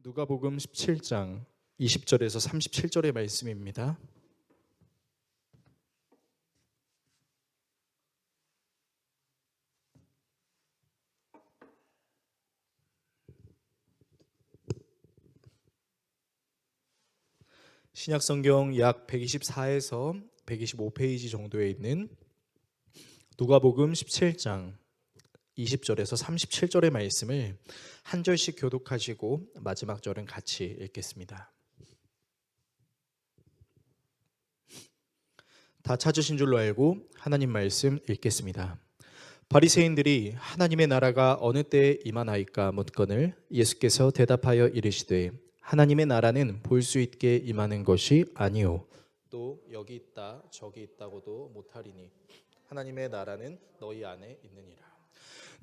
누가복음 17장 20절에서 37절의 말씀입니다. 신약성경 약 124에서 125페이지 정도에 있는 누가복음 17장 20절에서 37절의 말씀을 한 절씩 교독하시고 마지막 절은 같이 읽겠습니다. 다 찾으신 줄로 알고 하나님 말씀 읽겠습니다. 바리새인들이 하나님의 나라가 어느 때에 임하나이까 묻거늘 예수께서 대답하여 이르시되 하나님의 나라는 볼 수 있게 임하는 것이 아니요 또 여기 있다 저기 있다고도 못하리니 하나님의 나라는 너희 안에 있느니라.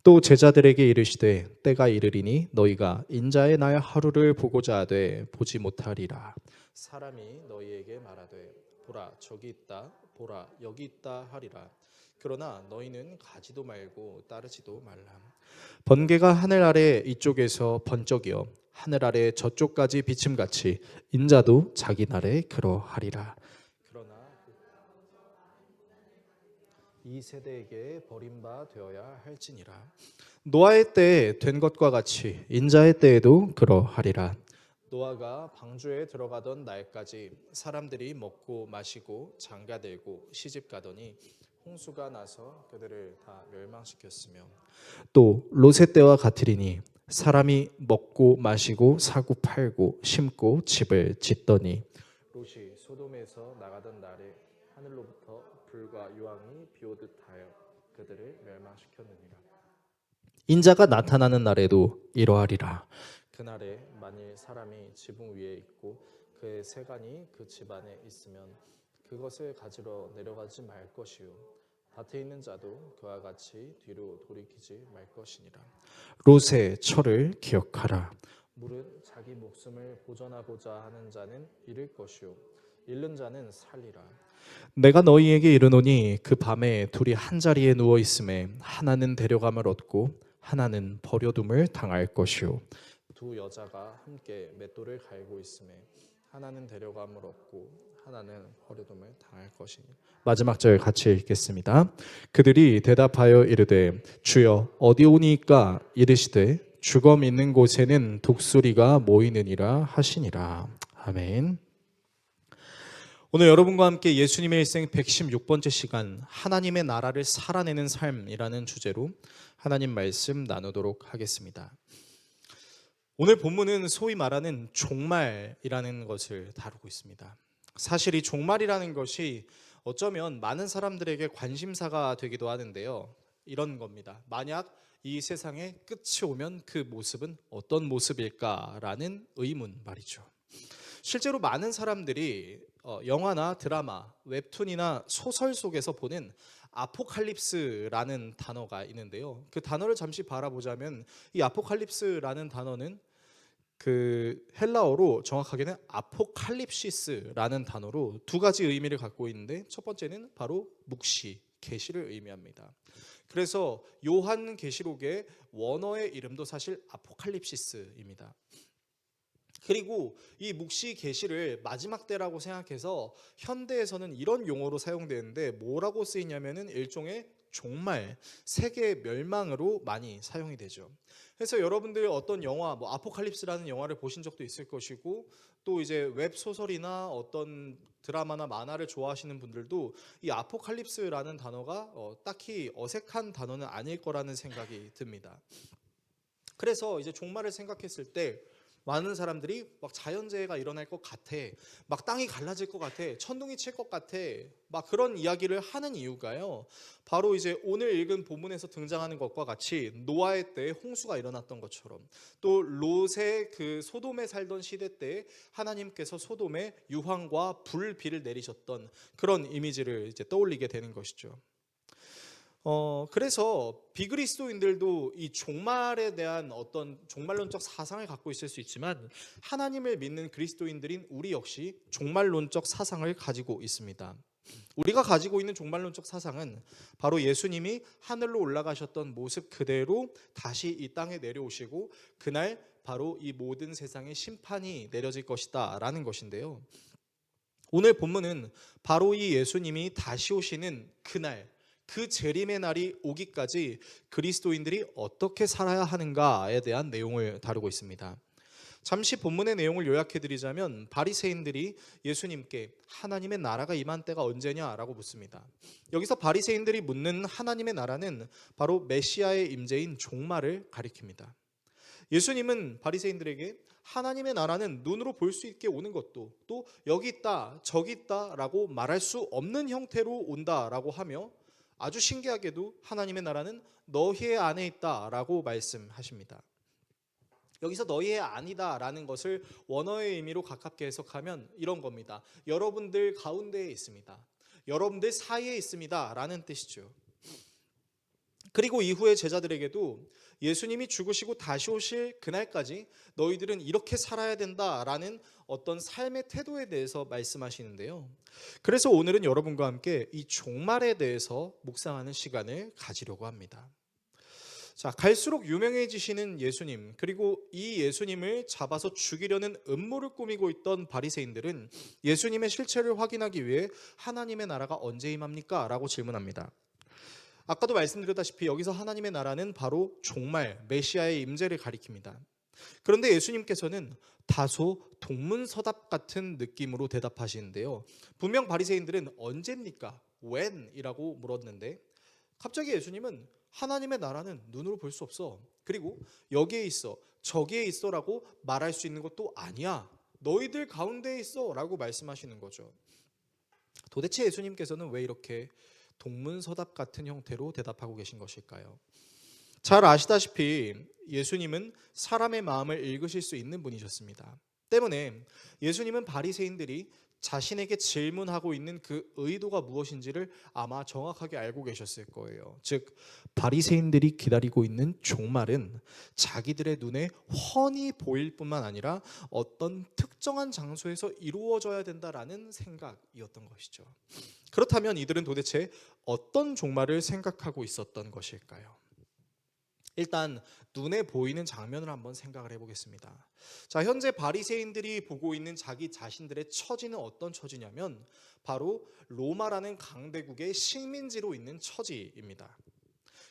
또 제자들에게 이르시되 때가 이르리니 너희가 인자의 날 하루를 보고자 하되 보지 못하리라. 사람이 너희에게 말하되 보라 저기 있다 보라 여기 있다 하리라. 그러나 너희는 가지도 말고 따르지도 말라. 번개가 하늘 아래 이쪽에서 번쩍이어 하늘 아래 저쪽까지 비침같이 인자도 자기 날에 그러하리라. 그러나 이 세대에게 버림바 되어야 할지니라. 노아의 때에 된 것과 같이 인자의 때에도 그러하리라. 노아가 방주에 들어가던 날까지 사람들이 먹고 마시고 장가들고 시집가더니 홍수가 나서 그들을 다 멸망시켰으며 또 롯의 때와 같으리니 사람이 먹고 마시고 사고 팔고 심고 집을 짓더니 롯이 소돔에서 나가던 날에 하늘로부터 불과 유황이 비오듯하여 그들을 멸망시켰느니라. 인자가 나타나는 날에도 이러하리라. 그날에 만일 사람이 지붕 위에 있고 그의 세간이 그 집 안에 있으면 그것을 가지러 내려가지 말 것이요 밭에 있는 자도 그와 같이 뒤로 돌이키지 말 것이니라. 롯의 철을 기억하라. 물은 자기 목숨을 보전하고자 하는 자는 잃을 것이요 잃는 자는 살리라. 내가 너희에게 이르노니 그 밤에 둘이 한 자리에 누워 있음에 하나는 데려감을 얻고 하나는 버려둠을 당할 것이요 두 여자가 함께 맷돌을 갈고 있음에 하나는 데려감을 얻고 하나는 버려둠을 당할 것이니. 마지막 절 같이 읽겠습니다. 그들이 대답하여 이르되 주여 어디 오니까 이르시되 주검 있는 곳에는 독수리가 모이느니라 하시니라. 아멘. 오늘 여러분과 함께 예수님의 일생 116번째 시간 하나님의 나라를 살아내는 삶이라는 주제로 하나님 말씀 나누도록 하겠습니다. 오늘 본문은 소위 말하는 종말이라는 것을 다루고 있습니다. 사실 이 종말이라는 것이 어쩌면 많은 사람들에게 관심사가 되기도 하는데요. 이런 겁니다. 만약 이 세상에 끝이 오면 그 모습은 어떤 모습일까라는 의문 말이죠. 실제로 많은 사람들이 영화나 드라마, 웹툰이나 소설 속에서 보는 아포칼립스라는 단어가 있는데요. 그 단어를 잠시 바라보자면 이 아포칼립스라는 단어는 그 헬라어로 정확하게는 아포칼립시스라는 단어로 두 가지 의미를 갖고 있는데 첫 번째는 바로 묵시, 계시를 의미합니다. 그래서 요한계시록의 원어의 이름도 사실 아포칼립시스입니다. 그리고 이 묵시 계시를 마지막 때라고 생각해서 현대에서는 이런 용어로 사용되는데 뭐라고 쓰이냐면은 일종의 종말, 세계 멸망으로 많이 사용이 되죠. 그래서 여러분들 어떤 영화, 뭐 아포칼립스라는 영화를 보신 적도 있을 것이고 또 이제 웹소설이나 어떤 드라마나 만화를 좋아하시는 분들도 이 아포칼립스라는 단어가 딱히 어색한 단어는 아닐 거라는 생각이 듭니다. 그래서 이제 종말을 생각했을 때 많은 사람들이 막 자연재해가 일어날 것 같아, 막 땅이 갈라질 것 같아, 천둥이 칠 것 같아, 막 그런 이야기를 하는 이유가요, 바로 이제 오늘 읽은 본문에서 등장하는 것과 같이 노아의 때에 홍수가 일어났던 것처럼 또 롯의 그 소돔에 살던 시대 때 하나님께서 소돔에 유황과 불비를 내리셨던 그런 이미지를 이제 떠올리게 되는 것이죠. 그래서 비그리스도인들도 이 종말에 대한 어떤 종말론적 사상을 갖고 있을 수 있지만 하나님을 믿는 그리스도인들인 우리 역시 종말론적 사상을 가지고 있습니다. 우리가 가지고 있는 종말론적 사상은 바로 예수님이 하늘로 올라가셨던 모습 그대로 다시 이 땅에 내려오시고 그날 바로 이 모든 세상의 심판이 내려질 것이다 라는 것인데요. 오늘 본문은 바로 이 예수님이 다시 오시는 그날, 그 재림의 날이 오기까지 그리스도인들이 어떻게 살아야 하는가에 대한 내용을 다루고 있습니다. 잠시 본문의 내용을 요약해 드리자면 바리새인들이 예수님께 하나님의 나라가 임한 때가 언제냐라고 묻습니다. 여기서 바리새인들이 묻는 하나님의 나라는 바로 메시아의 임재인 종말을 가리킵니다. 예수님은 바리새인들에게 하나님의 나라는 눈으로 볼 수 있게 오는 것도, 또 여기 있다 저기 있다라고 말할 수 없는 형태로 온다라고 하며, 아주 신기하게도 하나님의 나라는 너희의 안에 있다라고 말씀하십니다. 여기서 너희의 아니다라는 것을 원어의 의미로 가깝게 해석하면 이런 겁니다. 여러분들 가운데에 있습니다. 여러분들 사이에 있습니다 라는 뜻이죠. 그리고 이후에 제자들에게도 예수님이 죽으시고 다시 오실 그날까지 너희들은 이렇게 살아야 된다라는 어떤 삶의 태도에 대해서 말씀하시는데요. 그래서 오늘은 여러분과 함께 이 종말에 대해서 묵상하는 시간을 가지려고 합니다. 자, 갈수록 유명해지시는 예수님, 그리고 이 예수님을 잡아서 죽이려는 음모를 꾸미고 있던 바리새인들은 예수님의 실체를 확인하기 위해 하나님의 나라가 언제 임합니까? 라고 질문합니다. 아까도 말씀드렸다시피 여기서 하나님의 나라는 바로 종말, 메시아의 임재를 가리킵니다. 그런데 예수님께서는 다소 동문서답 같은 느낌으로 대답하시는데요. 분명 바리새인들은 언제입니까? when이라고 물었는데 갑자기 예수님은 하나님의 나라는 눈으로 볼 수 없어. 그리고 여기에 있어, 저기에 있어라고 말할 수 있는 것도 아니야. 너희들 가운데에 있어라고 말씀하시는 거죠. 도대체 예수님께서는 왜 이렇게 동문서답 같은 형태로 대답하고 계신 것일까요? 잘 아시다시피 예수님은 사람의 마음을 읽으실 수 있는 분이셨습니다. 때문에 예수님은 바리새인들이 자신에게 질문하고 있는 그 의도가 무엇인지를 아마 정확하게 알고 계셨을 거예요. 즉 바리새인들이 기다리고 있는 종말은 자기들의 눈에 훤히 보일 뿐만 아니라 어떤 특정한 장소에서 이루어져야 된다라는 생각이었던 것이죠. 그렇다면 이들은 도대체 어떤 종말을 생각하고 있었던 것일까요? 일단 눈에 보이는 장면을 한번 생각을 해보겠습니다. 자, 현재 바리새인들이 보고 있는 자기 자신들의 처지는 어떤 처지냐면 바로 로마라는 강대국의 식민지로 있는 처지입니다.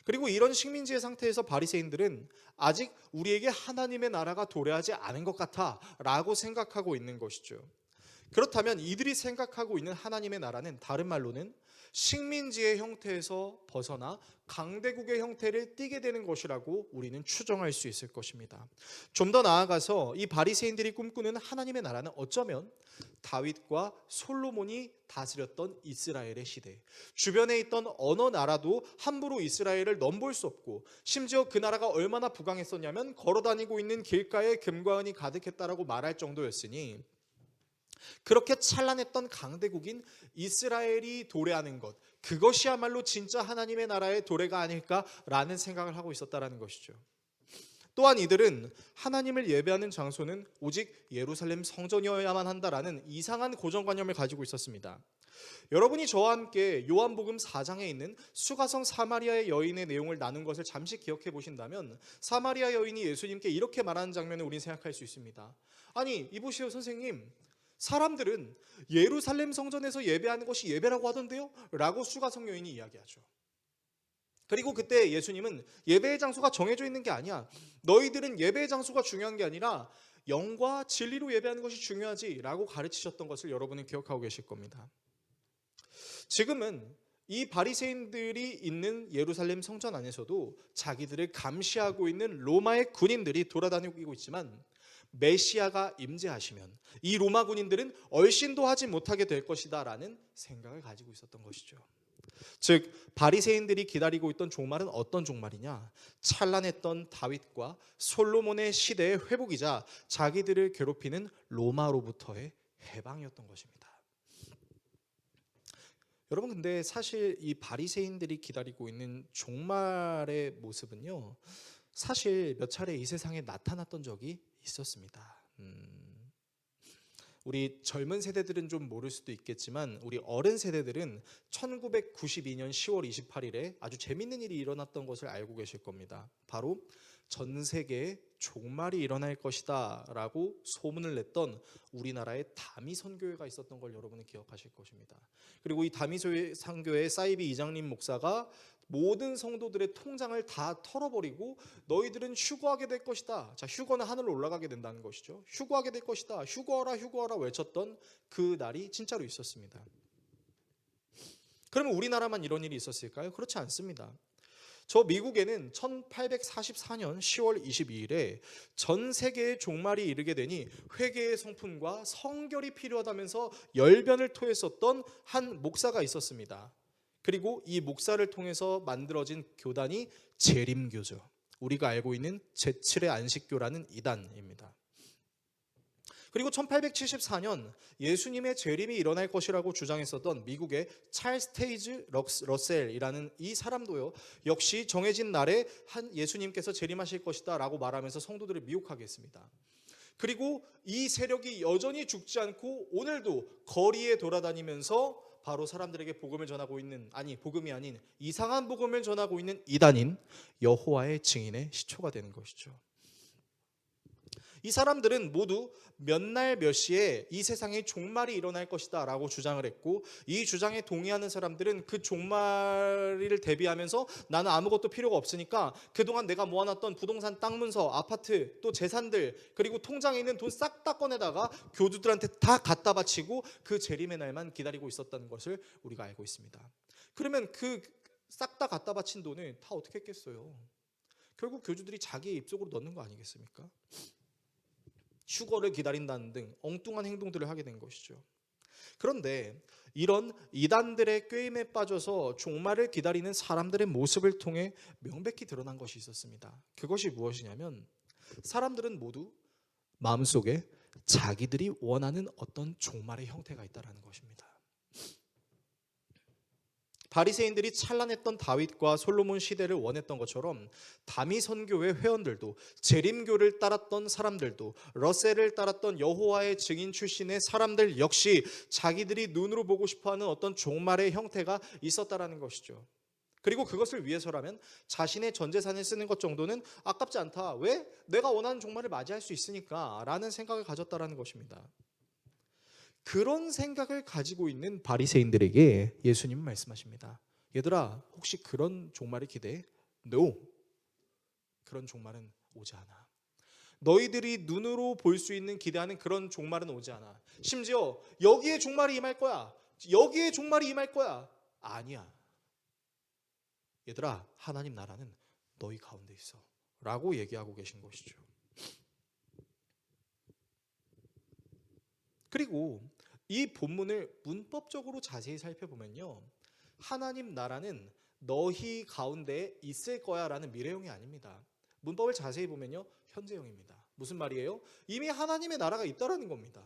그리고 이런 식민지의 상태에서 바리새인들은 아직 우리에게 하나님의 나라가 도래하지 않은 것 같아 라고 생각하고 있는 것이죠. 그렇다면 이들이 생각하고 있는 하나님의 나라는 다른 말로는 식민지의 형태에서 벗어나 강대국의 형태를 띠게 되는 것이라고 우리는 추정할 수 있을 것입니다. 좀 더 나아가서 이 바리새인들이 꿈꾸는 하나님의 나라는 어쩌면 다윗과 솔로몬이 다스렸던 이스라엘의 시대, 주변에 있던 어느 나라도 함부로 이스라엘을 넘볼 수 없고, 심지어 그 나라가 얼마나 부강했었냐면 걸어다니고 있는 길가에 금과 은이 가득했다라고 말할 정도였으니, 그렇게 찬란했던 강대국인 이스라엘이 도래하는 것, 그것이야말로 진짜 하나님의 나라의 도래가 아닐까라는 생각을 하고 있었다라는 것이죠. 또한 이들은 하나님을 예배하는 장소는 오직 예루살렘 성전이어야만 한다라는 이상한 고정관념을 가지고 있었습니다. 여러분이 저와 함께 요한복음 4장에 있는 수가성 사마리아의 여인의 내용을 나눈 것을 잠시 기억해 보신다면, 사마리아 여인이 예수님께 이렇게 말하는 장면을 우리는 생각할 수 있습니다. 아니, 이보시오 선생님, 사람들은 예루살렘 성전에서 예배하는 것이 예배라고 하던데요? 라고 수가성 여인이 이야기하죠. 그리고 그때 예수님은 예배의 장소가 정해져 있는 게 아니야. 너희들은 예배의 장소가 중요한 게 아니라 영과 진리로 예배하는 것이 중요하지 라고 가르치셨던 것을 여러분은 기억하고 계실 겁니다. 지금은 이 바리새인들이 있는 예루살렘 성전 안에서도 자기들을 감시하고 있는 로마의 군인들이 돌아다니고 있지만, 메시아가 임재하시면 이 로마 군인들은 얼씬도 하지 못하게 될 것이다 라는 생각을 가지고 있었던 것이죠. 즉 바리새인들이 기다리고 있던 종말은 어떤 종말이냐? 찬란했던 다윗과 솔로몬의 시대의 회복이자 자기들을 괴롭히는 로마로부터의 해방이었던 것입니다. 여러분, 근데 사실 이 바리새인들이 기다리고 있는 종말의 모습은요, 사실 몇 차례 이 세상에 나타났던 적이 있었습니다. 우리 젊은 세대들은 좀 모를 수도 있겠지만 우리 어른 세대들은 1992년 10월 28일에 아주 재밌는 일이 일어났던 것을 알고 계실 겁니다. 바로 전 세계에 종말이 일어날 것이다 라고 소문을 냈던 우리나라의 다미 선교회가 있었던 걸 여러분은 기억하실 것입니다. 그리고 이 다미 선교회 사이비 이장님 목사가 모든 성도들의 통장을 다 털어버리고 너희들은 휴거하게 될 것이다. 자, 휴거는 하늘로 올라가게 된다는 것이죠. 휴거하게 될 것이다. 휴거하라 휴거하라 외쳤던 그 날이 진짜로 있었습니다. 그러면 우리나라만 이런 일이 있었을까요? 그렇지 않습니다. 저 미국에는 1844년 10월 22일에 전 세계의 종말이 이르게 되니 회개의 성품과 성결이 필요하다면서 열변을 토했었던 한 목사가 있었습니다. 그리고 이 목사를 통해서 만들어진 교단이 재림교죠. 우리가 알고 있는 제7의 안식교라는 이단입니다. 그리고 1874년 예수님의 재림이 일어날 것이라고 주장했었던 미국의 찰스 테이즈 러셀이라는 이 사람도요, 역시 정해진 날에 한 예수님께서 재림하실 것이다 라고 말하면서 성도들을 미혹하게 했습니다. 그리고 이 세력이 여전히 죽지 않고 오늘도 거리에 돌아다니면서 바로 사람들에게 복음을 전하고 있는, 아니 복음이 아닌 이상한 복음을 전하고 있는 이단인 여호와의 증인의 시초가 되는 것이죠. 이 사람들은 모두 몇 날 몇 시에 이 세상에 종말이 일어날 것이다 라고 주장을 했고, 이 주장에 동의하는 사람들은 그 종말을 대비하면서 나는 아무것도 필요가 없으니까 그동안 내가 모아놨던 부동산 땅 문서, 아파트, 또 재산들, 그리고 통장에 있는 돈 싹 다 꺼내다가 교주들한테 다 갖다 바치고 그 재림의 날만 기다리고 있었다는 것을 우리가 알고 있습니다. 그러면 그 싹 다 갖다 바친 돈을 다 어떻게 했겠어요? 결국 교주들이 자기의 입속으로 넣는 거 아니겠습니까? 휴거를 기다린다는 등 엉뚱한 행동들을 하게 된 것이죠. 그런데 이런 이단들의 꾀임에 빠져서 종말을 기다리는 사람들의 모습을 통해 명백히 드러난 것이 있었습니다. 그것이 무엇이냐면, 사람들은 모두 마음속에 자기들이 원하는 어떤 종말의 형태가 있다는 것입니다. 바리새인들이 찬란했던 다윗과 솔로몬 시대를 원했던 것처럼 다미 선교회 회원들도, 재림교를 따랐던 사람들도, 러셀을 따랐던 여호와의 증인 출신의 사람들 역시 자기들이 눈으로 보고 싶어하는 어떤 종말의 형태가 있었다라는 것이죠. 그리고 그것을 위해서라면 자신의 전 재산을 쓰는 것 정도는 아깝지 않다. 왜? 내가 원하는 종말을 맞이할 수 있으니까 라는 생각을 가졌다라는 것입니다. 그런 생각을 가지고 있는 바리새인들에게 예수님은 말씀하십니다. 얘들아, 혹시 그런 종말을 기대해? No. 그런 종말은 오지 않아. 너희들이 눈으로 볼 수 있는 기대하는 그런 종말은 오지 않아. 심지어 여기에 종말이 임할 거야. 여기에 종말이 임할 거야. 아니야. 얘들아, 하나님 나라는 너희 가운데 있어 라고 얘기하고 계신 것이죠. 그리고 이 본문을 문법적으로 자세히 살펴보면요, 하나님 나라는 너희 가운데 있을 거야 라는 미래형이 아닙니다. 문법을 자세히 보면요, 현재형입니다. 무슨 말이에요? 이미 하나님의 나라가 있다라는 겁니다.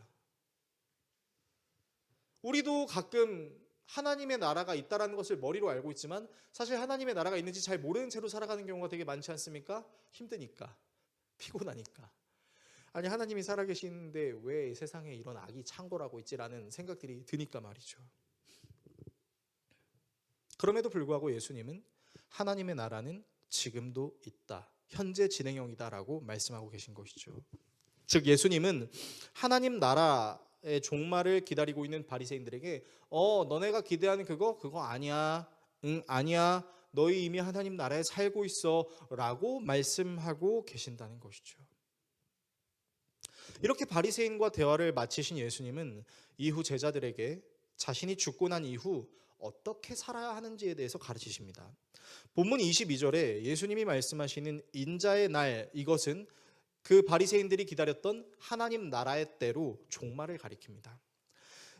우리도 가끔 하나님의 나라가 있다라는 것을 머리로 알고 있지만 사실 하나님의 나라가 있는지 잘 모르는 채로 살아가는 경우가 되게 많지 않습니까? 힘드니까, 피곤하니까. 아니, 하나님이 살아계시는데 왜 세상에 이런 악이 창궐하고 있지라는 생각들이 드니까 말이죠. 그럼에도 불구하고 예수님은 하나님의 나라는 지금도 있다, 현재 진행형이다라고 말씀하고 계신 것이죠. 즉 예수님은 하나님 나라의 종말을 기다리고 있는 바리새인들에게 너네가 기대하는 그거 아니야. 응, 아니야. 너희 이미 하나님 나라에 살고 있어 라고 말씀하고 계신다는 것이죠. 이렇게 바리새인과 대화를 마치신 예수님은 이후 제자들에게 자신이 죽고 난 이후 어떻게 살아야 하는지에 대해서 가르치십니다. 본문 22절에 예수님이 말씀하시는 인자의 날, 이것은 그 바리새인들이 기다렸던 하나님 나라의 때로 종말을 가리킵니다.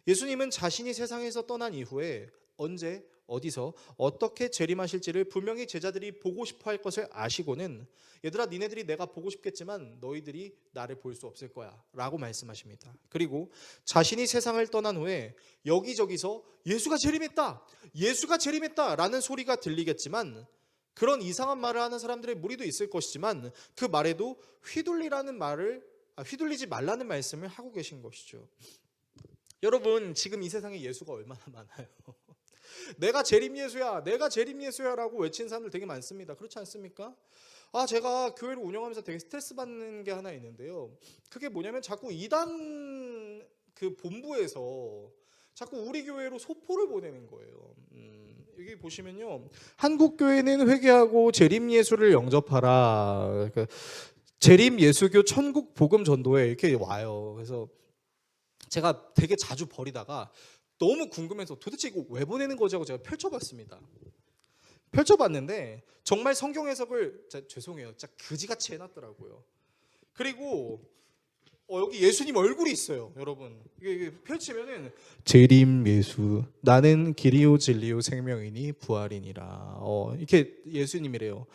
예수님은 자신이 세상에서 떠난 이후에 언제, 어디서, 어떻게 재림하실지를 분명히 제자들이 보고 싶어 할 것을 아시고는 얘들아, 니네들이 내가 보고 싶겠지만 너희들이 나를 볼 수 없을 거야 라고 말씀하십니다. 그리고 자신이 세상을 떠난 후에 여기저기서 예수가 재림했다, 예수가 재림했다 라는 소리가 들리겠지만, 그런 이상한 말을 하는 사람들의 무리도 있을 것이지만 그 말에도 휘둘리지 말라는 말씀을 하고 계신 것이죠. 여러분, 지금 이 세상에 예수가 얼마나 많아요. 내가 재림 예수야, 내가 재림 예수야 라고 외치는 사람들 되게 많습니다. 그렇지 않습니까? 제가 교회를 운영하면서 되게 스트레스 받는 게 하나 있는데요. 그게 뭐냐면 자꾸 이단 그 본부에서 자꾸 우리 교회로 소포를 보내는 거예요. 여기 보시면요. 한국 교회는 회개하고 재림 예수를 영접하라. 그 재림 예수교 천국 복음 전도회 이렇게 와요. 그래서 제가 되게 자주 버리다가 너무 궁금해서 도대체 이거 왜 보내는 거지 하고 제가 펼쳐봤습니다. 펼쳐봤는데 정말 성경 해석을 죄송해요. 진짜 그지같이 해놨더라고요. 그리고 여기 예수님 얼굴이 있어요, 여러분. 이게 펼치면은 재림 예수, 나는 길이요 진리요 생명이니 부활이니라. 이렇게 예수님이래요.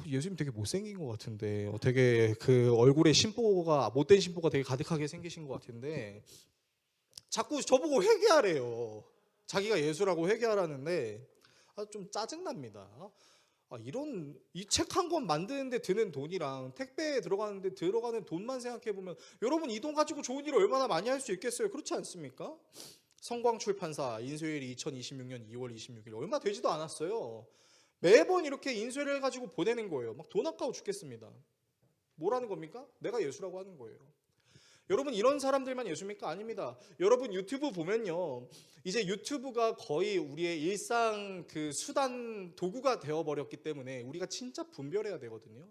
예수님 되게 못생긴 것 같은데, 되게 그 얼굴에 심보가 못된 심보가 되게 가득하게 생기신 것 같은데, 자꾸 저보고 회개하래요. 자기가 예수라고 회개하라는데, 좀 짜증납니다. 이런 이 책 한 권 만드는데 드는 돈이랑 택배에 들어가는데 들어가는 돈만 생각해 보면 여러분 이 돈 가지고 좋은 일을 얼마나 많이 할 수 있겠어요? 그렇지 않습니까? 성광출판사 인쇄일이 2026년 2월 26일 얼마 되지도 않았어요. 매번 이렇게 인쇄를 해가지고 보내는 거예요. 막 돈 아까워 죽겠습니다. 뭐라는 겁니까? 내가 예수라고 하는 거예요. 여러분 이런 사람들만 예수입니까? 아닙니다. 여러분 유튜브 보면요. 이제 유튜브가 거의 우리의 일상 그 수단 도구가 되어버렸기 때문에 우리가 진짜 분별해야 되거든요.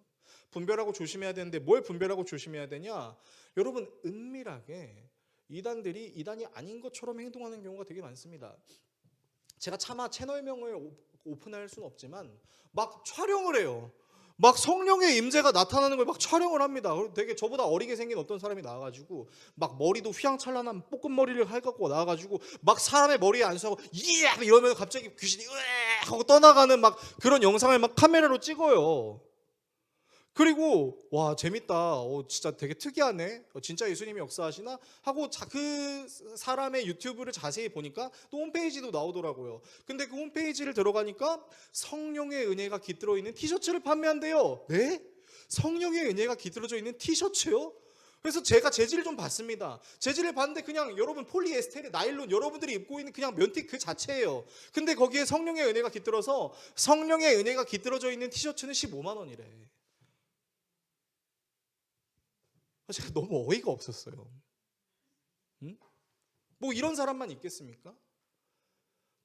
분별하고 조심해야 되는데 뭘 분별하고 조심해야 되냐? 여러분 은밀하게 이단들이 이단이 아닌 것처럼 행동하는 경우가 되게 많습니다. 제가 차마 채널명을 오픈할 수는 없지만 막 촬영을 해요. 막 성령의 임재가 나타나는 걸 막 촬영을 합니다. 되게 저보다 어리게 생긴 어떤 사람이 나와가지고 막 머리도 휘황찬란한 뽀끈머리를 해갖고 나와가지고 막 사람의 머리에 안수하고 이야 이러면 갑자기 귀신이 으에 하고 떠나가는 막 그런 영상을 막 카메라로 찍어요. 그리고 와 재밌다. 진짜 되게 특이하네. 진짜 예수님이 역사하시나 하고 그 사람의 유튜브를 자세히 보니까 또 홈페이지도 나오더라고요. 근데 그 홈페이지를 들어가니까 성령의 은혜가 깃들어 있는 티셔츠를 판매한대요. 네? 성령의 은혜가 깃들어져 있는 티셔츠요? 그래서 제가 재질을 좀 봤습니다. 재질을 봤는데 그냥 여러분 폴리에스테르, 나일론 여러분들이 입고 있는 그냥 면티 그 자체예요. 근데 거기에 성령의 은혜가 깃들어서 성령의 은혜가 깃들어져 있는 티셔츠는 15만 원이래. 제가 너무 어이가 없었어요. 뭐 이런 사람만 있겠습니까?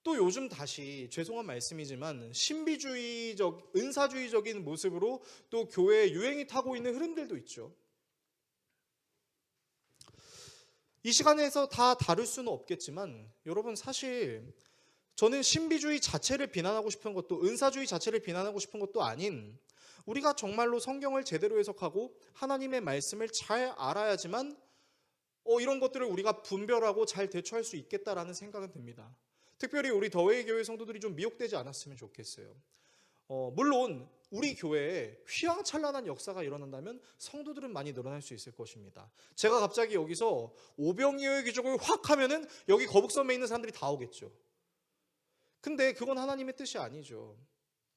또 요즘 다시 죄송한 말씀이지만 신비주의적, 은사주의적인 모습으로 또 교회에 유행이 타고 있는 흐름들도 있죠. 이 시간에서 다 다룰 수는 없겠지만 여러분 사실 저는 신비주의 자체를 비난하고 싶은 것도 은사주의 자체를 비난하고 싶은 것도 아닌 우리가 정말로 성경을 제대로 해석하고 하나님의 말씀을 잘 알아야지만 이런 것들을 우리가 분별하고 잘 대처할 수 있겠다라는 생각은 듭니다. 특별히 우리 더웨이 교회 성도들이 좀 미혹되지 않았으면 좋겠어요. 물론 우리 교회에 휘황찬란한 역사가 일어난다면 성도들은 많이 늘어날 수 있을 것입니다. 제가 갑자기 여기서 오병이어의 기적을 확 하면은 여기 거북섬에 있는 사람들이 다 오겠죠. 근데 그건 하나님의 뜻이 아니죠.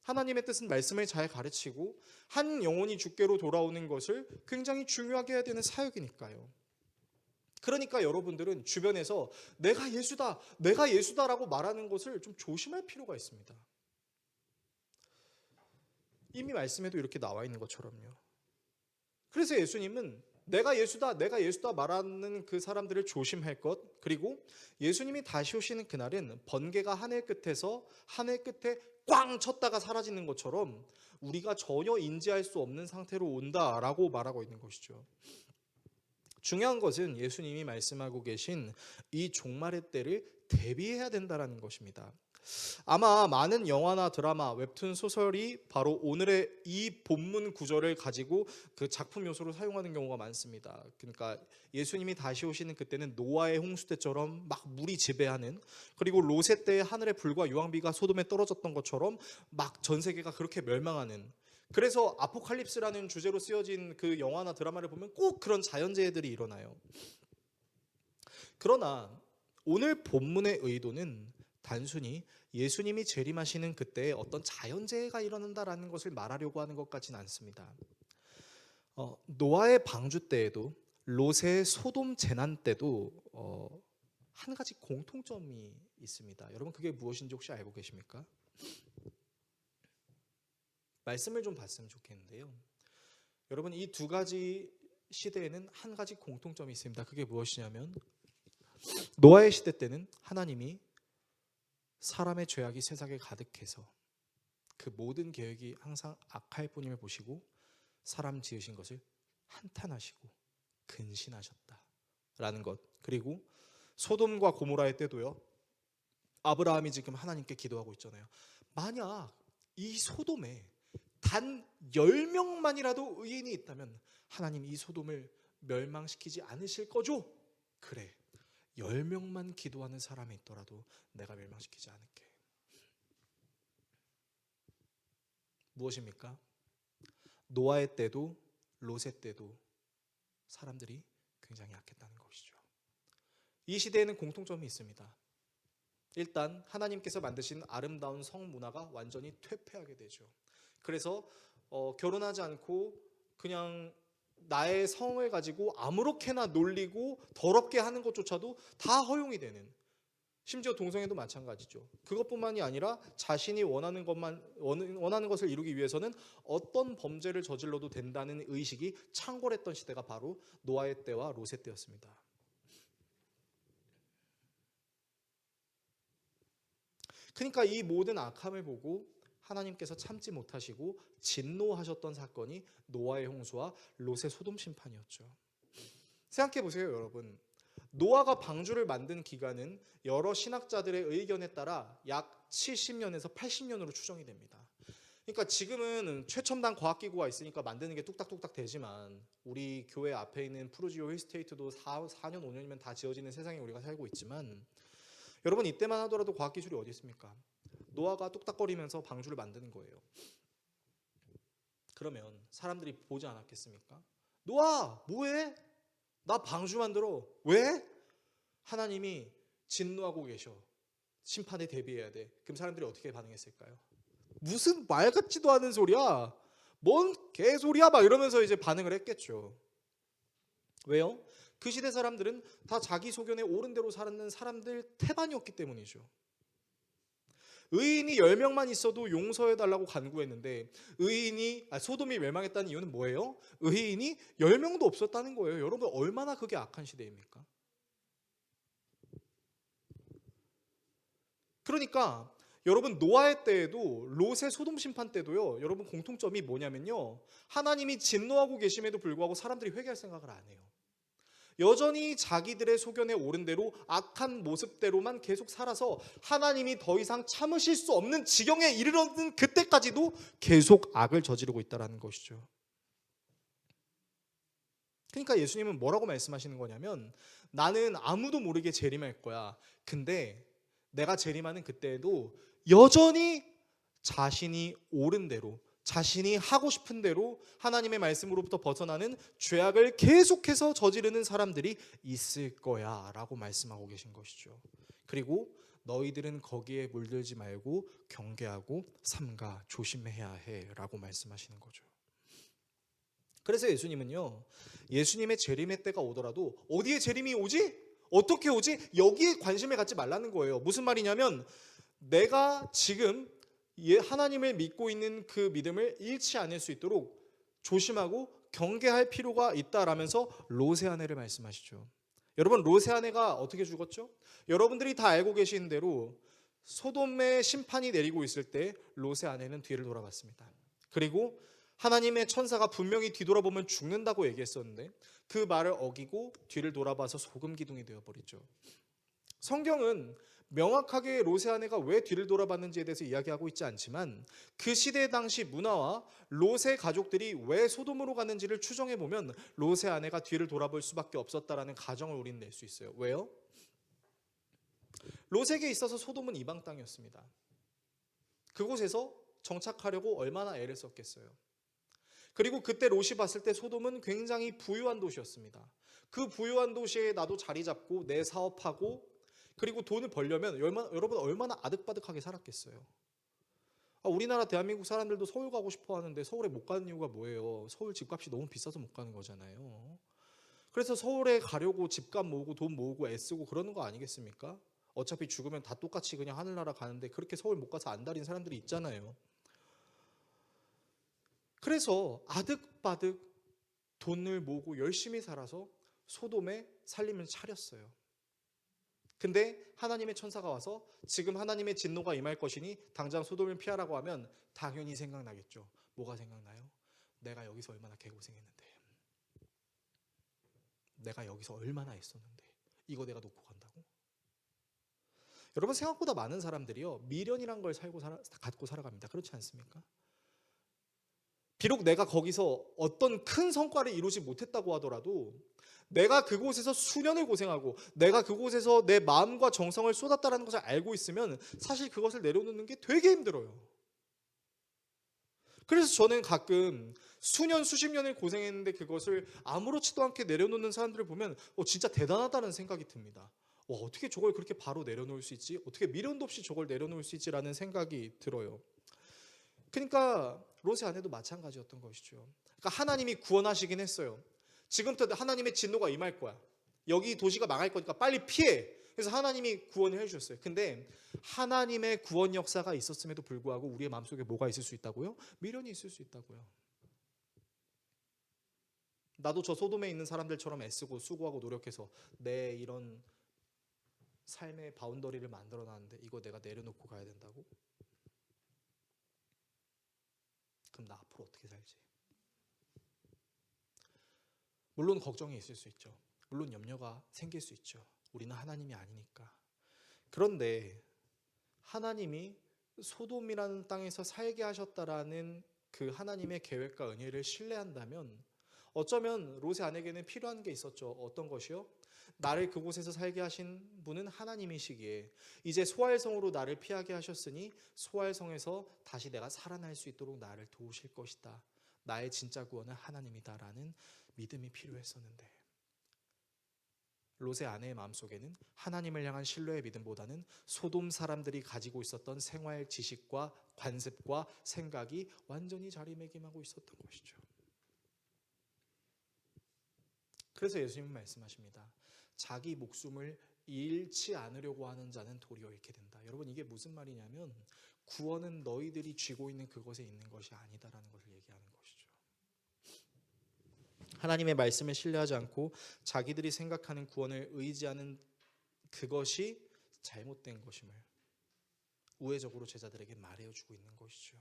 하나님의 뜻은 말씀을 잘 가르치고 한 영혼이 주께로 돌아오는 것을 굉장히 중요하게 해야 되는 사역이니까요. 그러니까 여러분들은 주변에서 내가 예수다, 내가 예수다라고 말하는 것을 좀 조심할 필요가 있습니다. 이미 말씀에도 이렇게 나와 있는 것처럼요. 그래서 예수님은 내가 예수다, 내가 예수다 말하는 그 사람들을 조심할 것, 그리고 예수님이 다시 오시는 그날은 번개가 하늘 끝에서 하늘 끝에 꽝 쳤다가 사라지는 것처럼 우리가 전혀 인지할 수 없는 상태로 온다라고 말하고 있는 것이죠. 중요한 것은 예수님이 말씀하고 계신 이 종말의 때를 대비해야 된다는 것입니다. 아마 많은 영화나 드라마, 웹툰 소설이 바로 오늘의 이 본문 구절을 가지고 그 작품 요소로 사용하는 경우가 많습니다. 그러니까 예수님이 다시 오시는 그때는 노아의 홍수 때처럼 막 물이 지배하는, 그리고 롯의 때의 하늘의 불과 유황비가 소돔에 떨어졌던 것처럼 막 전 세계가 그렇게 멸망하는, 그래서 아포칼립스라는 주제로 쓰여진 그 영화나 드라마를 보면 꼭 그런 자연재해들이 일어나요. 그러나 오늘 본문의 의도는 단순히 예수님이 재림하시는 그때에 어떤 자연재해가 일어난다라는 것을 말하려고 하는 것 같지는 않습니다. 노아의 방주 때에도 롯의 소돔 재난 때도 한 가지 공통점이 있습니다. 여러분 그게 무엇인지 혹시 알고 계십니까? 말씀을 좀 봤으면 좋겠는데요. 여러분, 이 두 가지 시대에는 한 가지 공통점이 있습니다. 그게 무엇이냐면 노아의 시대 때는 하나님이 사람의 죄악이 세상에 가득해서 그 모든 계획이 항상 악할 뿐임을 보시고 사람 지으신 것을 한탄하시고 근신하셨다라는 것. 그리고 소돔과 고모라의 때도요. 아브라함이 지금 하나님께 기도하고 있잖아요. 만약 이 소돔에 단 10명만이라도 의인이 있다면 하나님 이 소돔을 멸망시키지 않으실 거죠? 그래, 10명만 기도하는 사람이 있더라도 내가 멸망시키지 않을게. 무엇입니까? 노아의 때도 롯의 때도 사람들이 굉장히 약했다는 것이죠. 이 시대에는 공통점이 있습니다. 일단 하나님께서 만드신 아름다운 성 문화가 완전히 퇴폐하게 되죠. 그래서 결혼하지 않고 그냥 나의 성을 가지고 아무렇게나 놀리고 더럽게 하는 것조차도 다 허용이 되는, 심지어 동성애도 마찬가지죠. 그것뿐만이 아니라 자신이 원하는 것을 이루기 위해서는 어떤 범죄를 저질러도 된다는 의식이 창궐했던 시대가 바로 노아의 때와 롯의 때였습니다. 그러니까 이 모든 악함을 보고 하나님께서 참지 못하시고 진노하셨던 사건이 노아의 홍수와 롯의 소돔 심판이었죠. 생각해 보세요, 여러분. 노아가 방주를 만든 기간은 여러 신학자들의 의견에 따라 약 70년에서 80년으로 추정이 됩니다. 그러니까 지금은 최첨단 과학기구가 있으니까 만드는 게 뚝딱뚝딱 되지만 우리 교회 앞에 있는 푸르지오 힐스테이트도 4년 5년이면 다 지어지는 세상에 우리가 살고 있지만, 여러분 이때만 하더라도 과학기술이 어디 있습니까? 노아가 뚝딱거리면서 방주를 만드는 거예요. 그러면 사람들이 보지 않았겠습니까? 노아 뭐해? 나 방주 만들어. 왜? 하나님이 진노하고 계셔. 심판에 대비해야 돼. 그럼 사람들이 어떻게 반응했을까요? 무슨 말 같지도 않은 소리야. 뭔 개소리야 막 이러면서 이제 반응을 했겠죠. 왜요? 그 시대 사람들은 다 자기 소견에 옳은 대로 사는 사람들 태반이었기 때문이죠. 의인이 10명만 있어도 용서해달라고 간구했는데 소돔이 멸망했다는 이유는 뭐예요? 의인이 10명도 없었다는 거예요. 여러분 얼마나 그게 악한 시대입니까? 그러니까 여러분 노아의 때에도 롯의 소돔 심판 때도요, 여러분 공통점이 뭐냐면요, 하나님이 진노하고 계심에도 불구하고 사람들이 회개할 생각을 안 해요. 여전히 자기들의 소견에 옳은 대로 악한 모습대로만 계속 살아서 하나님이 더 이상 참으실 수 없는 지경에 이르렀는 그때까지도 계속 악을 저지르고 있다는 것이죠. 그러니까 예수님은 뭐라고 말씀하시는 거냐면, 나는 아무도 모르게 재림할 거야. 근데 내가 재림하는 그때에도 여전히 자신이 옳은 대로, 자신이 하고 싶은 대로 하나님의 말씀으로부터 벗어나는 죄악을 계속해서 저지르는 사람들이 있을 거야 라고 말씀하고 계신 것이죠. 그리고 너희들은 거기에 물들지 말고 경계하고 삼가 조심해야 해 라고 말씀하시는 거죠. 그래서 예수님은요, 예수님의 재림의 때가 오더라도 어디에 재림이 오지? 어떻게 오지? 여기에 관심을 갖지 말라는 거예요. 무슨 말이냐면, 내가 지금 하나님을 믿고 있는 그 믿음을 잃지 않을 수 있도록 조심하고 경계할 필요가 있다라면서 롯의 아내를 말씀하시죠. 여러분 롯의 아내가 어떻게 죽었죠? 여러분들이 다 알고 계신 대로 소돔의 심판이 내리고 있을 때 롯의 아내는 뒤를 돌아봤습니다. 그리고 하나님의 천사가 분명히 뒤돌아보면 죽는다고 얘기했었는데 그 말을 어기고 뒤를 돌아봐서 소금 기둥이 되어버리죠. 성경은 명확하게 롯의 아내가 왜 뒤를 돌아봤는지에 대해서 이야기하고 있지 않지만, 그 시대 당시 문화와 롯의 가족들이 왜 소돔으로 갔는지를 추정해 보면 롯의 아내가 뒤를 돌아볼 수밖에 없었다라는 가정을 우리는 낼 수 있어요. 왜요? 롯에게 있어서 소돔은 이방 땅이었습니다. 그곳에서 정착하려고 얼마나 애를 썼겠어요. 그리고 그때 롯이 봤을 때 소돔은 굉장히 부유한 도시였습니다. 그 부유한 도시에 나도 자리 잡고 내 사업하고 그리고 돈을 벌려면 여러분 얼마나 아득바득하게 살았겠어요. 우리나라 대한민국 사람들도 서울 가고 싶어 하는데 서울에 못 가는 이유가 뭐예요? 서울 집값이 너무 비싸서 못 가는 거잖아요. 그래서 서울에 가려고 집값 모으고 돈 모으고 애쓰고 그러는 거 아니겠습니까? 어차피 죽으면 다 똑같이 그냥 하늘나라 가는데 그렇게 서울 못 가서 안달인 사람들이 있잖아요. 그래서 아득바득 돈을 모으고 열심히 살아서 소돔에 살림을 차렸어요. 근데 하나님의 천사가 와서 지금 하나님의 진노가 임할 것이니 당장 소돔을 피하라고 하면 당연히 생각나겠죠. 뭐가 생각나요? 내가 여기서 얼마나 개고생했는데, 내가 여기서 얼마나 애썼는데 이거 내가 놓고 간다고? 여러분, 생각보다 많은 사람들이요, 미련이란 걸 갖고 살아갑니다. 그렇지 않습니까? 비록 내가 거기서 어떤 큰 성과를 이루지 못했다고 하더라도 내가 그곳에서 수년을 고생하고 내가 그곳에서 내 마음과 정성을 쏟았다는 것을 알고 있으면 사실 그것을 내려놓는 게 되게 힘들어요. 그래서 저는 가끔 수년 수십 년을 고생했는데 그것을 아무렇지도 않게 내려놓는 사람들을 보면 진짜 대단하다는 생각이 듭니다. 어떻게 저걸 그렇게 바로 내려놓을 수 있지? 어떻게 미련도 없이 저걸 내려놓을 수 있지라는 생각이 들어요. 그러니까 롯의 아내도 마찬가지였던 것이죠. 그러니까 하나님이 구원하시긴 했어요. 지금부터 하나님의 진노가 임할 거야. 여기 도시가 망할 거니까 빨리 피해. 그래서 하나님이 구원을 해주셨어요. 근데 하나님의 구원 역사가 있었음에도 불구하고 우리의 마음속에 뭐가 있을 수 있다고요? 미련이 있을 수 있다고요. 나도 저 소돔에 있는 사람들처럼 애쓰고 수고하고 노력해서 내 이런 삶의 바운더리를 만들어놨는데 이거 내가 내려놓고 가야 된다고? 그럼 나 앞으로 어떻게 살지? 물론 걱정이 있을 수 있죠. 물론 염려가 생길 수 있죠. 우리는 하나님이 아니니까. 그런데 하나님이 소돔이라는 땅에서 살게 하셨다라는 그 하나님의 계획과 은혜를 신뢰한다면 어쩌면 롯의 아내에게는 필요한 게 있었죠. 어떤 것이요? 나를 그곳에서 살게 하신 분은 하나님이시기에 이제 소알성으로 나를 피하게 하셨으니 소알성에서 다시 내가 살아날 수 있도록 나를 도우실 것이다. 나의 진짜 구원은 하나님이다라는 믿음이 필요했었는데 롯의 아내의 마음속에는 하나님을 향한 신뢰의 믿음보다는 소돔 사람들이 가지고 있었던 생활 지식과 관습과 생각이 완전히 자리매김하고 있었던 것이죠. 그래서 예수님은 말씀하십니다. 자기 목숨을 잃지 않으려고 하는 자는 도리어 잃게 된다. 여러분, 이게 무슨 말이냐면 구원은 너희들이 쥐고 있는 그것에 있는 것이 아니다라는 것을 얘기하는 것이죠. 하나님의 말씀을 신뢰하지 않고 자기들이 생각하는 구원을 의지하는 그것이 잘못된 것임을 우회적으로 제자들에게 말해주고 있는 것이죠.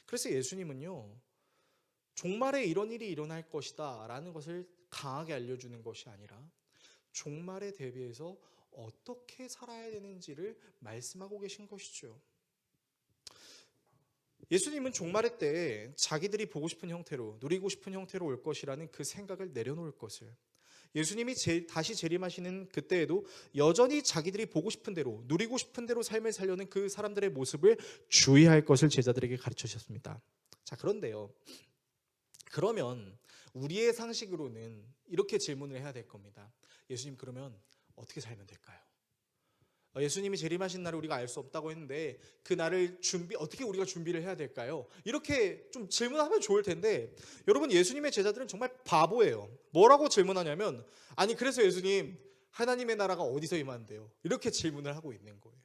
그래서 예수님은요, 종말에 이런 일이 일어날 것이다 라는 것을 강하게 알려주는 것이 아니라 종말에 대비해서 어떻게 살아야 되는지를 말씀하고 계신 것이죠. 예수님은 종말의 때에 자기들이 보고 싶은 형태로, 누리고 싶은 형태로 올 것이라는 그 생각을 내려놓을 것을, 예수님이 다시 재림하시는 그때에도 여전히 자기들이 보고 싶은 대로, 누리고 싶은 대로 삶을 살려는 그 사람들의 모습을 주의할 것을 제자들에게 가르쳐 주셨습니다. 자, 그런데요, 그러면 우리의 상식으로는 이렇게 질문을 해야 될 겁니다. 예수님, 그러면 어떻게 살면 될까요? 예수님이 재림하신 날을 우리가 알 수 없다고 했는데 그 날을 어떻게 우리가 준비를 해야 될까요? 이렇게 좀 질문하면 좋을 텐데 여러분, 예수님의 제자들은 정말 바보예요. 뭐라고 질문하냐면 아니 그래서 예수님, 하나님의 나라가 어디서 임한대요? 이렇게 질문을 하고 있는 거예요.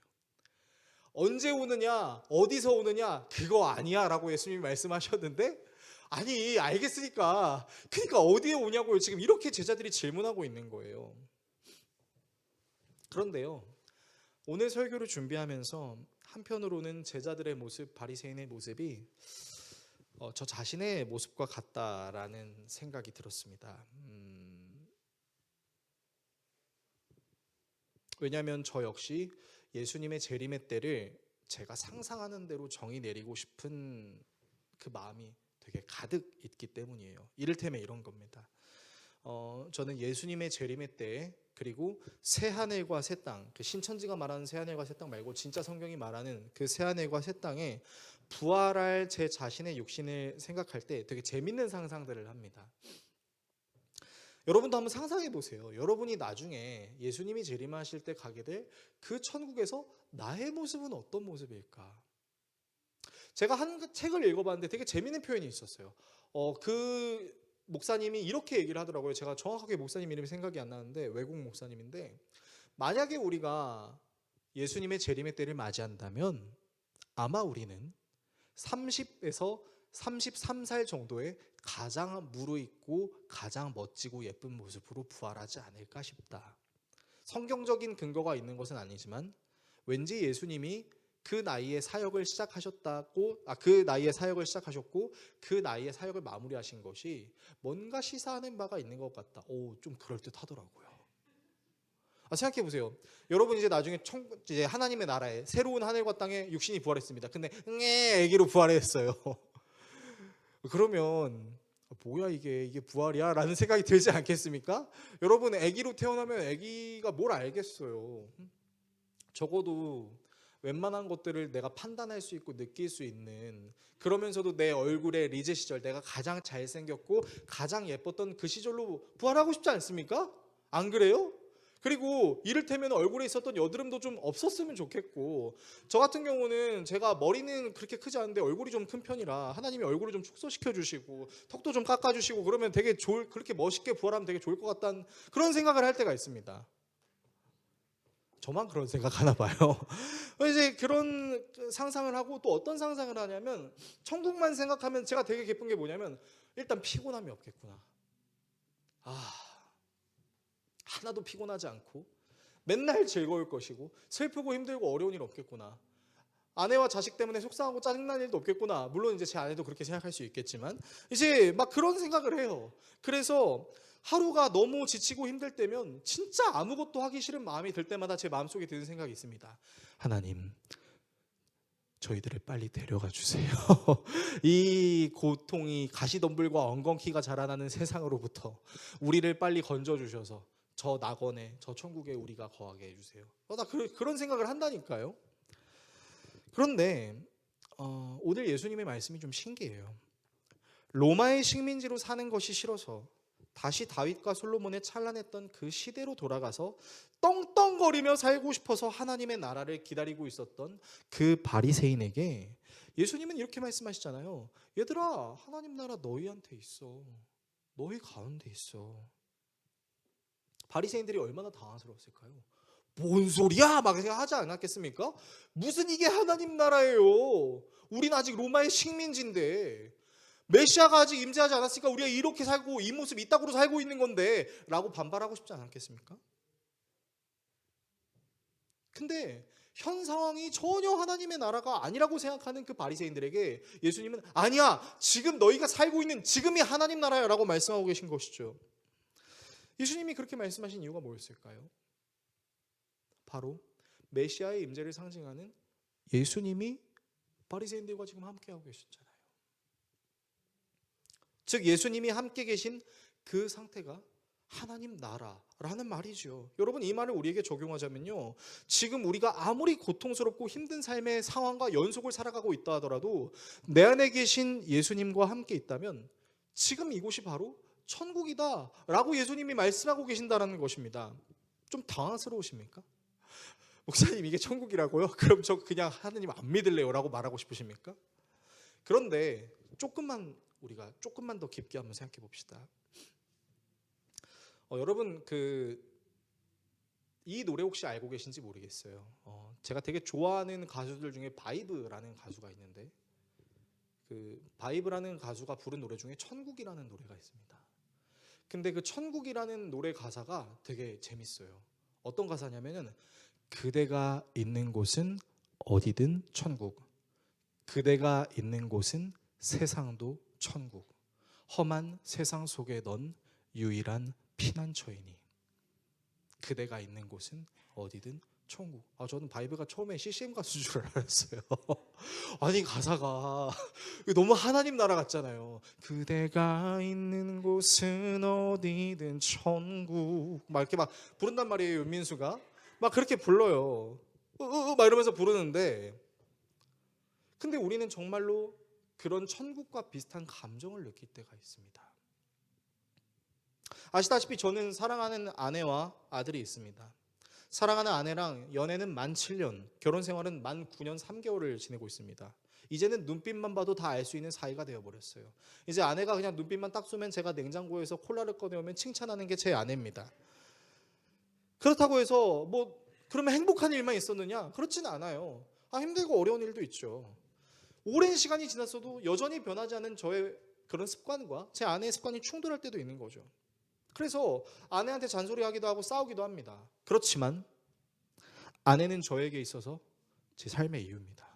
언제 오느냐, 어디서 오느냐, 그거 아니야 라고 예수님이 말씀하셨는데 아니 알겠으니까 그러니까 어디에 오냐고요. 지금 이렇게 제자들이 질문하고 있는 거예요. 그런데요, 오늘 설교를 준비하면서 한편으로는 제자들의 모습, 바리새인의 모습이 저 자신의 모습과 같다라는 생각이 들었습니다. 왜냐하면 저 역시 예수님의 재림의 때를 제가 상상하는 대로 정의 내리고 싶은 그 마음이 되게 가득 있기 때문이에요. 이를테면 이런 겁니다. 저는 예수님의 재림의 때에, 그리고 새하늘과 새 땅, 그 신천지가 말하는 새하늘과 새 땅 말고 진짜 성경이 말하는 그 새하늘과 새 땅에 부활할 제 자신의 육신을 생각할 때 되게 재밌는 상상들을 합니다. 여러분도 한번 상상해 보세요. 여러분이 나중에 예수님이 재림하실 때 가게 될 그 천국에서 나의 모습은 어떤 모습일까? 제가 한 책을 읽어봤는데 되게 재밌는 표현이 있었어요. 그 목사님이 이렇게 얘기를 하더라고요. 제가 정확하게 목사님 이름이 생각이 안 나는데 외국 목사님인데, 만약에 우리가 예수님의 재림의 때를 맞이한다면 아마 우리는 30에서 33살 정도에 가장 무르익고 가장 멋지고 예쁜 모습으로 부활하지 않을까 싶다. 성경적인 근거가 있는 것은 아니지만 왠지 예수님이 그 나이에 사역을 시작하셨고 그 나이에 사역을 마무리하신 것이 뭔가 시사하는 바가 있는 것 같다. 좀 그럴듯하더라고요. 생각해 보세요. 여러분 이제 나중에 이제 하나님의 나라에 새로운 하늘과 땅에 육신이 부활했습니다. 근데 아기로 부활했어요. 그러면 뭐야 이게 부활이야? 라는 생각이 들지 않겠습니까? 여러분 아기로 태어나면 아기가 뭘 알겠어요. 적어도 웬만한 것들을 내가 판단할 수 있고 느낄 수 있는, 그러면서도 내 얼굴의 리제 시절, 내가 가장 잘생겼고 가장 예뻤던 그 시절로 부활하고 싶지 않습니까? 안 그래요? 그리고 이를테면 얼굴에 있었던 여드름도 좀 없었으면 좋겠고, 저 같은 경우는 제가 머리는 그렇게 크지 않은데 얼굴이 좀 큰 편이라 하나님이 얼굴을 좀 축소시켜 주시고 턱도 좀 깎아 주시고 그러면 되게 그렇게 멋있게 부활하면 되게 좋을 것 같다는 그런 생각을 할 때가 있습니다. 저만 그런 생각하나 봐요. 이제 그런 상상을 하고, 또 어떤 상상을 하냐면 천국만 생각하면 제가 되게 기쁜 게 뭐냐면 일단 피곤함이 없겠구나. 하나도 피곤하지 않고 맨날 즐거울 것이고 슬프고 힘들고 어려운 일 없겠구나. 아내와 자식 때문에 속상하고 짜증나는 일도 없겠구나. 물론 이제 제 아내도 그렇게 생각할 수 있겠지만 이제 막 그런 생각을 해요. 그래서 하루가 너무 지치고 힘들 때면 진짜 아무것도 하기 싫은 마음이 들 때마다 제 마음속에 드는 생각이 있습니다. 하나님, 저희들을 빨리 데려가 주세요. 이 고통이 가시덤불과 엉겅퀴가 자라나는 세상으로부터 우리를 빨리 건져 주셔서 저 낙원에, 저 천국에 우리가 거하게 해주세요. 나 그런 생각을 한다니까요. 그런데 오늘 예수님의 말씀이 좀 신기해요. 로마의 식민지로 사는 것이 싫어서 다시 다윗과 솔로몬의 찬란했던 그 시대로 돌아가서 떵떵거리며 살고 싶어서 하나님의 나라를 기다리고 있었던 그 바리새인에게 예수님은 이렇게 말씀하시잖아요. 얘들아, 하나님 나라 너희한테 있어. 너희 가운데 있어. 바리새인들이 얼마나 당황스러웠을까요? 뭔 소리야? 막 하지 않았겠습니까? 무슨 이게 하나님 나라예요. 우린 아직 로마의 식민지인데, 메시아가 아직 임재하지 않았으니까 우리가 이렇게 살고 이 모습 이따구로 살고 있는 건데 라고 반발하고 싶지 않았겠습니까? 근데 현 상황이 전혀 하나님의 나라가 아니라고 생각하는 그 바리새인들에게 예수님은 아니야, 지금 너희가 살고 있는 지금이 하나님 나라야 라고 말씀하고 계신 것이죠. 예수님이 그렇게 말씀하신 이유가 뭐였을까요? 바로 메시아의 임재를 상징하는 예수님이 바리새인들과 지금 함께하고 계셨잖아요. 즉 예수님이 함께 계신 그 상태가 하나님 나라라는 말이죠. 여러분, 이 말을 우리에게 적용하자면요, 지금 우리가 아무리 고통스럽고 힘든 삶의 상황과 연속을 살아가고 있다 하더라도 내 안에 계신 예수님과 함께 있다면 지금 이곳이 바로 천국이다 라고 예수님이 말씀하고 계신다는 것입니다. 좀 당황스러우십니까? 목사님, 이게 천국이라고요? 그럼 저 그냥 하나님 안 믿을래요 라고 말하고 싶으십니까? 그런데 우리가 조금만 더 깊게 한번 생각해 봅시다. 여러분, 이 노래 혹시 알고 계신지 모르겠어요. 제가 되게 좋아하는 가수들 중에 바이브라는 가수가 있는데, 그 바이브라는 가수가 부른 노래 중에 천국이라는 노래가 있습니다. 근데 그 천국이라는 노래 가사가 되게 재밌어요. 어떤 가사냐면은 그대가 있는 곳은 어디든 천국, 그대가 있는 곳은 세상도 천국, 험한 세상 속에 넌 유일한 피난처이니 그대가 있는 곳은 어디든 천국. 저는 바이브가 처음에 CCM 가수인 줄 알았어요. 아니, 가사가 너무 하나님 나라 같잖아요. 그대가 있는 곳은 어디든 천국, 막 이렇게 막 부른단 말이에요. 윤민수가 막 그렇게 불러요. 막 이러면서 부르는데, 근데 우리는 정말로 그런 천국과 비슷한 감정을 느낄 때가 있습니다. 아시다시피 저는 사랑하는 아내와 아들이 있습니다. 사랑하는 아내랑 연애는 만 7년, 결혼 생활은 만 9년 3개월을 지내고 있습니다. 이제는 눈빛만 봐도 다 알 수 있는 사이가 되어버렸어요. 이제 아내가 그냥 눈빛만 딱 쏘면 제가 냉장고에서 콜라를 꺼내오면 칭찬하는 게 제 아내입니다. 그렇다고 해서 그러면 행복한 일만 있었느냐? 그렇지는 않아요. 힘들고 어려운 일도 있죠. 오랜 시간이 지났어도 여전히 변하지 않은 저의 그런 습관과 제 아내의 습관이 충돌할 때도 있는 거죠. 그래서 아내한테 잔소리하기도 하고 싸우기도 합니다. 그렇지만 아내는 저에게 있어서 제 삶의 이유입니다.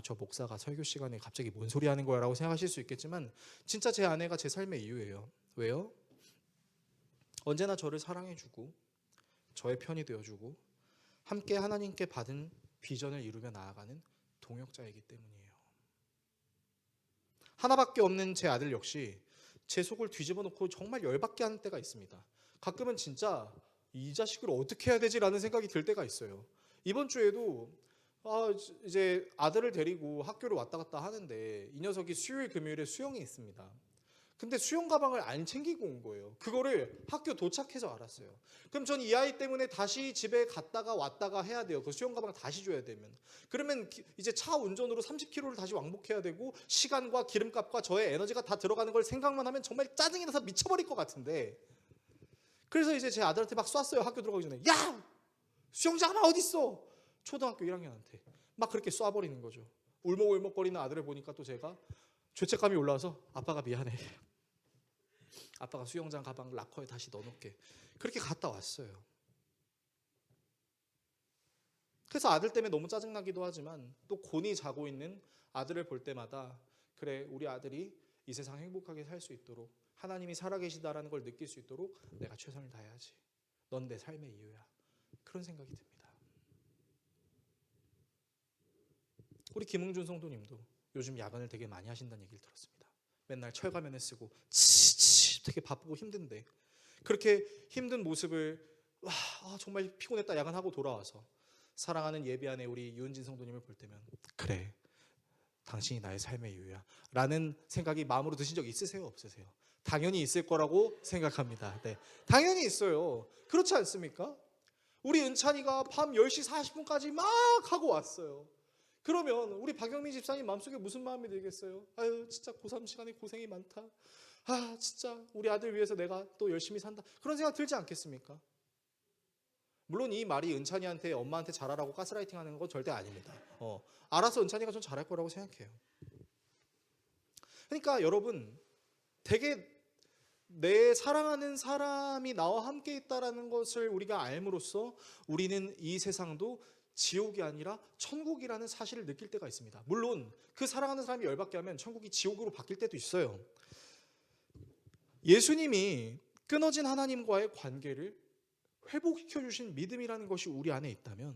저 목사가 설교 시간에 갑자기 뭔 소리 하는 거야 라고 생각하실 수 있겠지만 진짜 제 아내가 제 삶의 이유예요. 왜요? 언제나 저를 사랑해주고 저의 편이 되어주고 함께 하나님께 받은 비전을 이루며 나아가는 동역자이기 때문이에요. 하나밖에 없는 제 아들 역시 제 속을 뒤집어 놓고 정말 열받게 하는 때가 있습니다. 가끔은 진짜 이 자식을 어떻게 해야 되지라는 생각이 들 때가 있어요. 이번 주에도 이제 아들을 데리고 학교를 왔다 갔다 하는데 이 녀석이 수요일 금요일에 수영이 있습니다. 근데 수영 가방을 안 챙기고 온 거예요. 그거를 학교 도착해서 알았어요. 그럼 전 이 아이 때문에 다시 집에 갔다가 왔다가 해야 돼요. 그 수영 가방 다시 줘야 되면. 그러면 이제 차 운전으로 30km를 다시 왕복해야 되고 시간과 기름값과 저의 에너지가 다 들어가는 걸 생각만 하면 정말 짜증이 나서 미쳐버릴 것 같은데, 그래서 이제 제 아들한테 막 쐈어요. 학교 들어가기 전에. 야! 수영장 가방 어딨어? 초등학교 1학년한테 막 그렇게 쏴버리는 거죠. 울먹울먹거리는 아들을 보니까 또 제가 죄책감이 올라와서 아빠가 미안해. 아빠가 수영장 가방 락커에 다시 넣어놓게. 그렇게 갔다 왔어요. 그래서 아들 때문에 너무 짜증나기도 하지만 또 곤히 자고 있는 아들을 볼 때마다 그래, 우리 아들이 이 세상 행복하게 살 수 있도록 하나님이 살아계시다라는 걸 느낄 수 있도록 내가 최선을 다해야지. 넌 내 삶의 이유야. 그런 생각이 듭니다. 우리 김흥준 성도님도 요즘 야간을 되게 많이 하신다는 얘기를 들었습니다. 맨날 철가면을 쓰고 되게 바쁘고 힘든데 그렇게 힘든 모습을 정말 피곤했다 야간하고 돌아와서 사랑하는 예비아내 우리 유은진 성도님을 볼 때면 그래, 당신이 나의 삶의 이유야 라는 생각이 마음으로 드신 적 있으세요? 없으세요? 당연히 있을 거라고 생각합니다. 네, 당연히 있어요. 그렇지 않습니까? 우리 은찬이가 밤 10시 40분까지 막 하고 왔어요. 그러면 우리 박영민 집사님 마음속에 무슨 마음이 들겠어요? 아유, 진짜 고3 시간에 고생이 많다. 진짜 우리 아들 위해서 내가 또 열심히 산다. 그런 생각 들지 않겠습니까? 물론 이 말이 은찬이한테 엄마한테 잘하라고 가스라이팅 하는 건 절대 아닙니다. 알아서 은찬이가 좀 잘할 거라고 생각해요. 그러니까 여러분, 되게 내 사랑하는 사람이 나와 함께 있다는 것을 우리가 알므로써 우리는 이 세상도 지옥이 아니라 천국이라는 사실을 느낄 때가 있습니다. 물론 그 사랑하는 사람이 열받게 하면 천국이 지옥으로 바뀔 때도 있어요. 예수님이 끊어진 하나님과의 관계를 회복시켜 주신 믿음이라는 것이 우리 안에 있다면,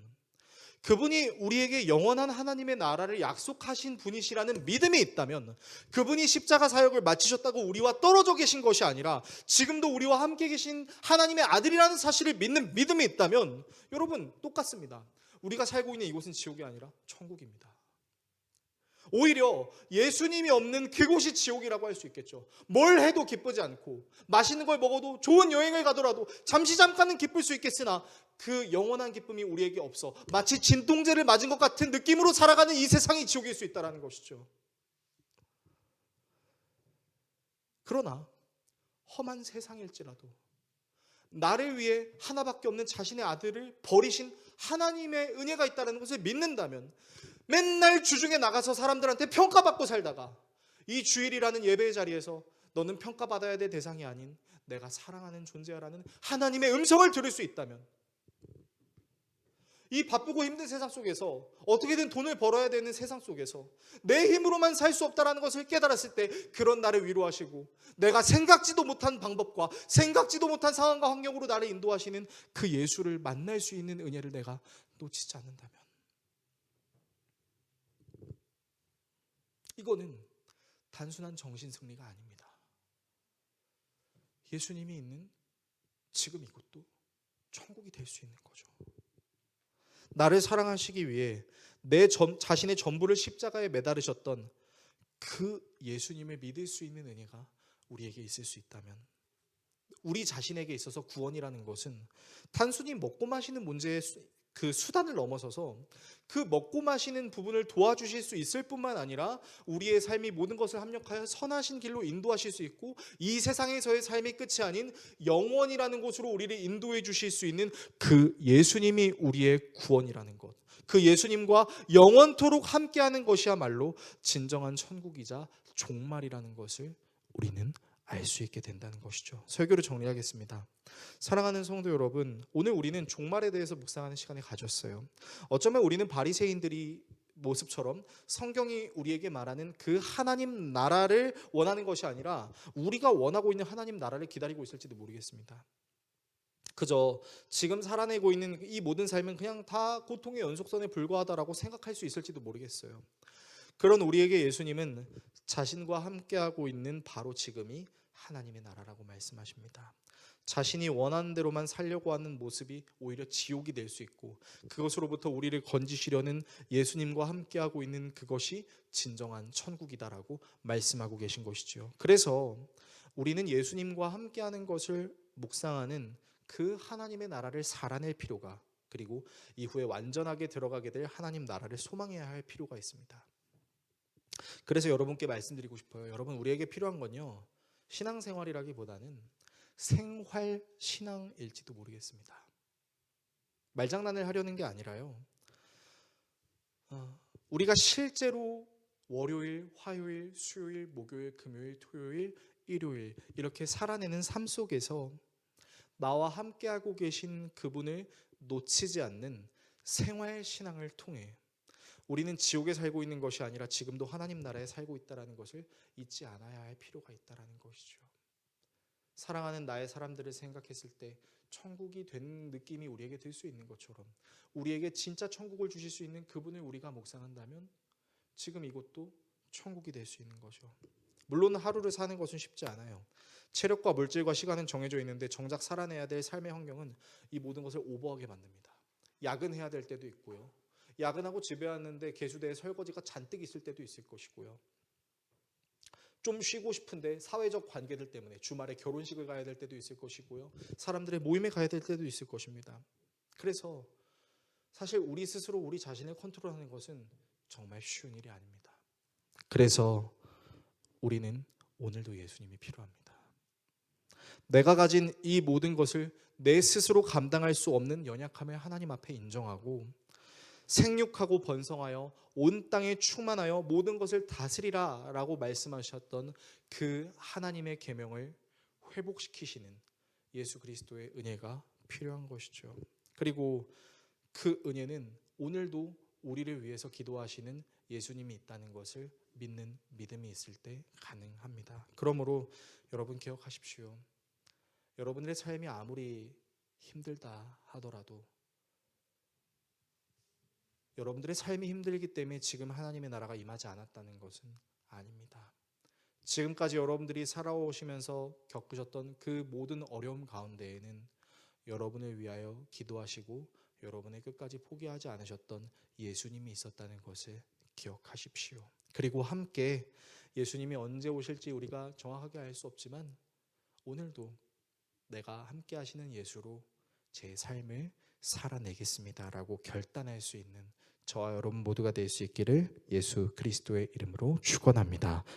그분이 우리에게 영원한 하나님의 나라를 약속하신 분이시라는 믿음이 있다면, 그분이 십자가 사역을 마치셨다고 우리와 떨어져 계신 것이 아니라 지금도 우리와 함께 계신 하나님의 아들이라는 사실을 믿는 믿음이 있다면, 여러분 똑같습니다. 우리가 살고 있는 이곳은 지옥이 아니라 천국입니다. 오히려 예수님이 없는 그곳이 지옥이라고 할 수 있겠죠. 뭘 해도 기쁘지 않고 맛있는 걸 먹어도 좋은 여행을 가더라도 잠시 잠깐은 기쁠 수 있겠으나 그 영원한 기쁨이 우리에게 없어 마치 진통제를 맞은 것 같은 느낌으로 살아가는 이 세상이 지옥일 수 있다는 것이죠. 그러나 험한 세상일지라도 나를 위해 하나밖에 없는 자신의 아들을 버리신 하나님의 은혜가 있다는 것을 믿는다면, 맨날 주중에 나가서 사람들한테 평가받고 살다가 이 주일이라는 예배의 자리에서 너는 평가받아야 될 대상이 아닌 내가 사랑하는 존재야라는 하나님의 음성을 들을 수 있다면, 이 바쁘고 힘든 세상 속에서 어떻게든 돈을 벌어야 되는 세상 속에서 내 힘으로만 살 수 없다는 것을 깨달았을 때 그런 나를 위로하시고 내가 생각지도 못한 방법과 생각지도 못한 상황과 환경으로 나를 인도하시는 그 예수를 만날 수 있는 은혜를 내가 놓치지 않는다면, 이거는 단순한 정신 승리가 아닙니다. 예수님이 있는 지금 이곳도 천국이 될 수 있는 거죠. 나를 사랑하시기 위해 내 자신의 전부를 십자가에 매달으셨던 그 예수님을 믿을 수 있는 은혜가 우리에게 있을 수 있다면, 우리 자신에게 있어서 구원이라는 것은 단순히 먹고 마시는 문제의 그 수단을 넘어서서 그 먹고 마시는 부분을 도와주실 수 있을 뿐만 아니라 우리의 삶이 모든 것을 합력하여 선하신 길로 인도하실 수 있고 이 세상에서의 삶이 끝이 아닌 영원이라는 곳으로 우리를 인도해 주실 수 있는 그 예수님이 우리의 구원이라는 것, 그 예수님과 영원토록 함께하는 것이야말로 진정한 천국이자 종말이라는 것을 우리는 알 수 있게 된다는 것이죠. 설교를 정리하겠습니다. 사랑하는 성도 여러분, 오늘 우리는 종말에 대해서 묵상하는 시간을 가졌어요. 어쩌면 우리는 바리새인들이 모습처럼 성경이 우리에게 말하는 그 하나님 나라를 원하는 것이 아니라 우리가 원하고 있는 하나님 나라를 기다리고 있을지도 모르겠습니다. 그저 지금 살아내고 있는 이 모든 삶은 그냥 다 고통의 연속선에 불과하다라고 생각할 수 있을지도 모르겠어요. 그런 우리에게 예수님은 자신과 함께하고 있는 바로 지금이 하나님의 나라라고 말씀하십니다. 자신이 원하는 대로만 살려고 하는 모습이 오히려 지옥이 될 수 있고, 그것으로부터 우리를 건지시려는 예수님과 함께하고 있는 그것이 진정한 천국이다라고 말씀하고 계신 것이죠. 그래서 우리는 예수님과 함께하는 것을 묵상하는 그 하나님의 나라를 살아낼 필요가, 그리고 이후에 완전하게 들어가게 될 하나님 나라를 소망해야 할 필요가 있습니다. 그래서 여러분께 말씀드리고 싶어요. 여러분, 우리에게 필요한 건요, 신앙생활이라기보다는 생활 신앙일지도 모르겠습니다. 말장난을 하려는 게 아니라요, 우리가 실제로 월요일, 화요일, 수요일, 목요일, 금요일, 토요일, 일요일 이렇게 살아내는 삶 속에서 나와 함께하고 계신 그분을 놓치지 않는 생활 신앙을 통해 우리는 지옥에 살고 있는 것이 아니라 지금도 하나님 나라에 살고 있다는 것을 잊지 않아야 할 필요가 있다는 것이죠. 사랑하는 나의 사람들을 생각했을 때 천국이 된 느낌이 우리에게 들 수 있는 것처럼, 우리에게 진짜 천국을 주실 수 있는 그분을 우리가 묵상한다면 지금 이것도 천국이 될 수 있는 거죠. 물론 하루를 사는 것은 쉽지 않아요. 체력과 물질과 시간은 정해져 있는데 정작 살아내야 될 삶의 환경은 이 모든 것을 오버하게 만듭니다. 야근해야 될 때도 있고요, 야근하고 집에 왔는데 개수대에 설거지가 잔뜩 있을 때도 있을 것이고요, 좀 쉬고 싶은데 사회적 관계들 때문에 주말에 결혼식을 가야 될 때도 있을 것이고요, 사람들의 모임에 가야 될 때도 있을 것입니다. 그래서 사실 우리 스스로 우리 자신을 컨트롤하는 것은 정말 쉬운 일이 아닙니다. 그래서 우리는 오늘도 예수님이 필요합니다. 내가 가진 이 모든 것을 내 스스로 감당할 수 없는 연약함을 하나님 앞에 인정하고 생육하고 번성하여 온 땅에 충만하여 모든 것을 다스리라 라고 말씀하셨던 그 하나님의 계명을 회복시키시는 예수 그리스도의 은혜가 필요한 것이죠. 그리고 그 은혜는 오늘도 우리를 위해서 기도하시는 예수님이 있다는 것을 믿는 믿음이 있을 때 가능합니다. 그러므로 여러분 기억하십시오. 여러분들의 삶이 아무리 힘들다 하더라도, 여러분들의 삶이 힘들기 때문에 지금 하나님의 나라가 임하지 않았다는 것은 아닙니다. 지금까지 여러분들이 살아오시면서 겪으셨던 그 모든 어려움 가운데에는 여러분을 위하여 기도하시고 여러분의 끝까지 포기하지 않으셨던 예수님이 있었다는 것을 기억하십시오. 그리고 함께 예수님이 언제 오실지 우리가 정확하게 알 수 없지만 오늘도 내가 함께 하시는 예수로 제 삶을 살아내겠습니다 라고 결단할 수 있는 저와 여러분 모두가 될 수 있기를 예수 그리스도의 이름으로 축원합니다.